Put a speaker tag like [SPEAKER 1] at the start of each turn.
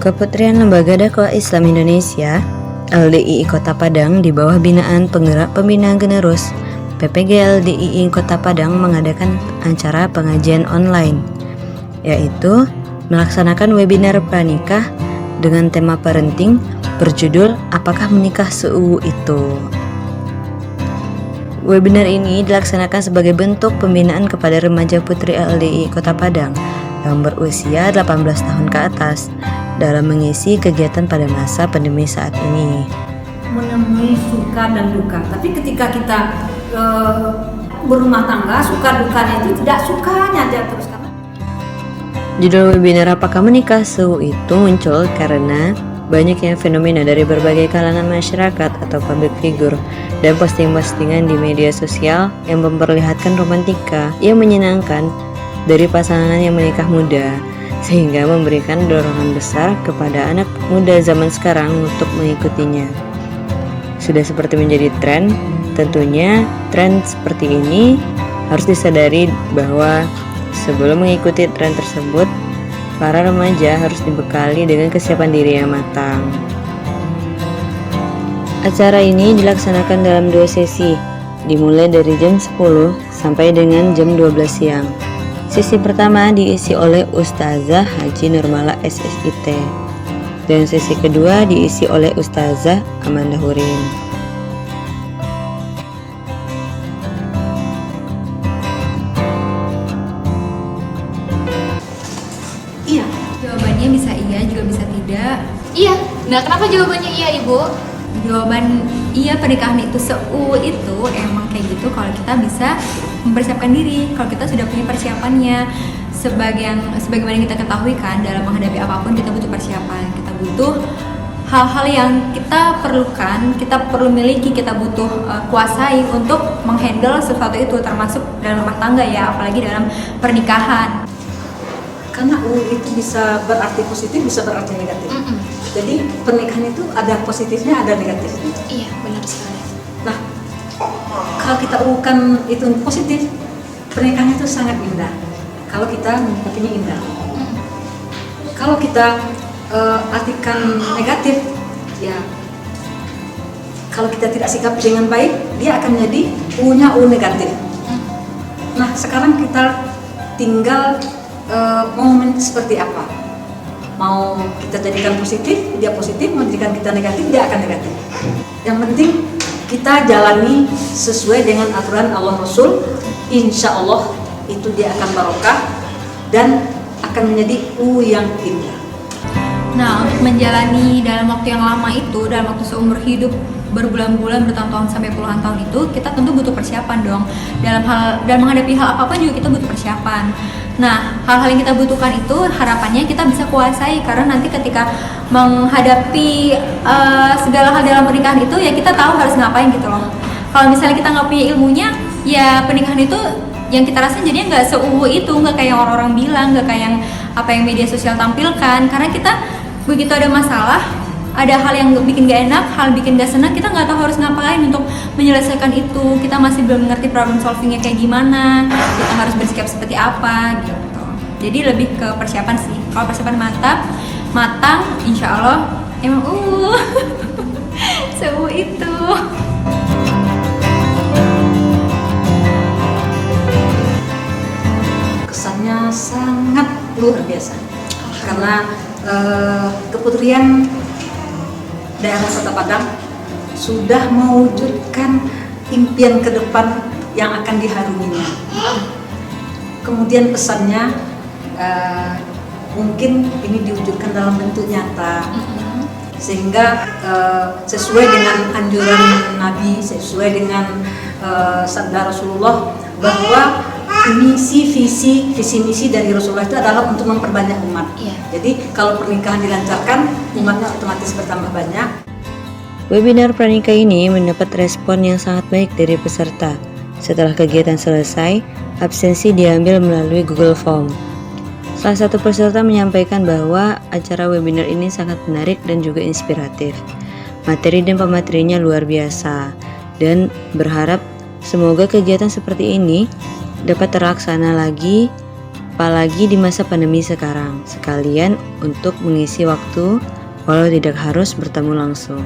[SPEAKER 1] Keputrian Lembaga Dakwah Islam Indonesia LDII Kota Padang di bawah binaan Penggerak Pembina Generus PPG LDII Kota Padang mengadakan acara pengajian online, yaitu melaksanakan webinar pranikah dengan tema parenting berjudul Apakah Menikah Seuwu Itu. Webinar ini dilaksanakan sebagai bentuk pembinaan kepada remaja putri LDII Kota Padang yang berusia 18 tahun ke atas dalam mengisi kegiatan pada masa pandemi saat ini.
[SPEAKER 2] Menemui suka dan duka, tapi ketika kita berumah tangga, suka dukanya itu tidak sukanya aja terus. Karena
[SPEAKER 1] Judul webinar Apakah Menikah Seuwu Itu muncul karena banyaknya fenomena dari berbagai kalangan masyarakat atau public figure dan posting-postingan di media sosial yang memperlihatkan romantika yang menyenangkan dari pasangan yang menikah muda, sehingga memberikan dorongan besar kepada anak muda zaman sekarang untuk mengikutinya. Sudah seperti menjadi tren, tentunya tren seperti ini harus disadari bahwa sebelum mengikuti tren tersebut, para remaja harus dibekali dengan kesiapan diri yang matang. Acara ini dilaksanakan dalam 2 sesi, dimulai dari jam 10 sampai dengan jam 12 siang. Sesi pertama diisi oleh Ustazah Haji Nurmala SSIT, dan sesi kedua diisi oleh Ustazah Amanda Hurin.
[SPEAKER 2] iya,
[SPEAKER 3] Jawabannya bisa iya, juga bisa tidak.
[SPEAKER 4] Iya. Nah, kenapa jawabannya iya, Ibu?
[SPEAKER 3] Jawaban iya, pernikahan itu seuwu itu emang kayak gitu kalau kita bisa mempersiapkan diri, kalau kita sudah punya persiapannya. Sebagaimana kita ketahui kan, dalam menghadapi apapun kita butuh persiapan, kita butuh hal-hal yang kita perlukan, kita perlu miliki, kita butuh kuasai untuk menghandle sesuatu itu, termasuk dalam rumah tangga ya, apalagi dalam pernikahan.
[SPEAKER 2] karena itu bisa berarti positif, bisa berarti negatif. Jadi pernikahan itu ada positifnya, ada negatifnya.
[SPEAKER 4] Iya, benar sekali.
[SPEAKER 2] Nah, kalau kita urukan itu positif, pernikahan itu sangat indah. Kalau kita menyikapinya indah. Kalau kita artikan negatif, ya kalau kita tidak sikapi dengan baik, dia akan menjadi U-nya U negatif. Nah, sekarang kita tinggal mau seperti apa? Mau kita jadikan positif, dia positif. Mau jadikan kita negatif, dia akan negatif. Yang penting kita jalani sesuai dengan aturan Allah Rasul. Insya Allah itu dia akan barokah dan akan menjadi U yang indah.
[SPEAKER 3] Nah, untuk menjalani dalam waktu yang lama itu, dalam waktu seumur hidup, berbulan-bulan, bertahun-tahun sampai puluhan tahun itu, kita tentu butuh persiapan dong. Dalam menghadapi hal apapun juga kita butuh persiapan. Nah, hal-hal yang kita butuhkan itu harapannya kita bisa kuasai, karena nanti ketika menghadapi segala hal dalam pernikahan itu ya kita tahu harus ngapain gitu loh. Kalau misalnya kita nggak punya ilmunya, ya pernikahan itu yang kita rasain jadinya nggak seuwu itu, nggak kayak yang orang-orang bilang, nggak kayak yang apa yang media sosial tampilkan. Karena kita begitu ada masalah, ada hal yang bikin gak enak, hal bikin gak senang, kita nggak tahu harus ngapain untuk menyelesaikan itu. Kita masih belum mengerti problem solvingnya kayak gimana, kita harus bersikap seperti apa gitu. Jadi lebih ke persiapan sih. Kalau persiapan matang, insya Allah emang seuwu itu.
[SPEAKER 2] Kesannya sangat luar biasa karena keputrian daerah Kota Padang sudah mewujudkan impian ke depan yang akan diharunginya. Kemudian pesannya mungkin ini diwujudkan dalam bentuk nyata, sehingga sesuai dengan anjuran Nabi, sesuai dengan sabda Rasulullah bahwa visi misi dari Rasulullah itu adalah untuk memperbanyak umat.
[SPEAKER 4] Iya.
[SPEAKER 2] Jadi kalau pernikahan dilancarkan, umatnya otomatis bertambah banyak.
[SPEAKER 1] Webinar pranikah ini mendapat respon yang sangat baik dari peserta. Setelah kegiatan selesai, absensi diambil melalui Google Form. Salah satu peserta menyampaikan bahwa acara webinar ini sangat menarik dan juga inspiratif. Materi dan pematerinya luar biasa, dan berharap semoga kegiatan seperti ini dapat terlaksana lagi apalagi di masa pandemi sekarang, sekalian untuk mengisi waktu walau tidak harus bertemu langsung.